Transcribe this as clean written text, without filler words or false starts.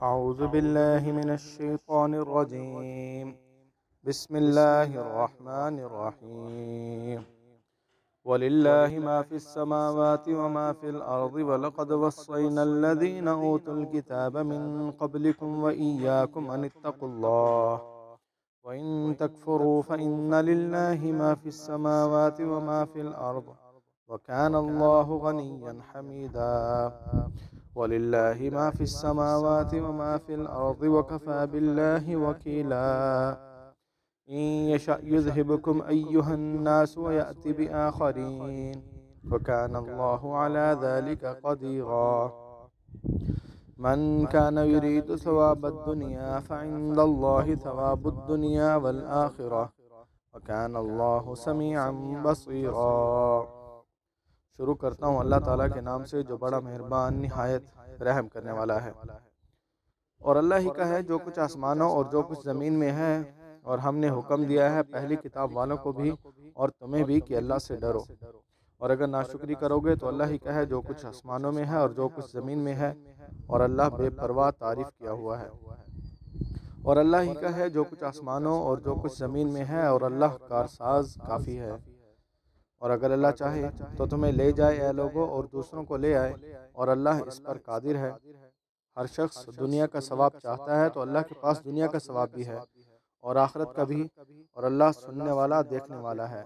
أعوذ بالله من الشيطان الرجيم. بسم الله الرحمن الرحيم. ولله ما في السماوات وما في الأرض ولقد وصينا الذين أوتوا الكتاب من قبلكم وإياكم أن اتقوا الله وإن تكفروا فإن لله ما في السماوات وما في الأرض وكان الله غنيا حميدا. ولله ما في السماوات وما في الأرض وكفى بالله وكيلا. إن يشأ يذهبكم أيها الناس ويأتي بآخرين وكان الله على ذلك قديرا. من كان يريد ثواب الدنيا فعند الله ثواب الدنيا والآخرة وكان الله سميعا بصيرا. شروع کرتا ہوں اللہ تعالیٰ کے نام سے جو بڑا مہربان نہایت رحم کرنے والا ہے۔ اور اللہ ہی کا ہے جو کچھ آسمانوں اور جو کچھ زمین میں ہے، اور ہم نے حکم دیا ہے پہلی کتاب والوں کو بھی اور تمہیں بھی کہ اللہ سے ڈرو، اور اگر ناشکری کرو گے تو اللہ ہی کا ہے جو کچھ آسمانوں میں ہے اور جو کچھ زمین میں ہے، اور اللہ بے پرواہ تعریف کیا ہوا ہے۔ اور اللہ ہی کا ہے جو کچھ آسمانوں اور جو کچھ زمین میں ہے، اور اللہ کارساز کافی ہے۔ اور اگر اللہ چاہے تو تمہیں لے جائے اے لوگوں اور دوسروں کو لے آئے، اور اللہ اس پر قادر ہے۔ ہر شخص دنیا کا ثواب چاہتا ہے تو اللہ کے پاس دنیا کا ثواب بھی ہے اور آخرت کا بھی، اور اللہ سننے والا دیکھنے والا ہے۔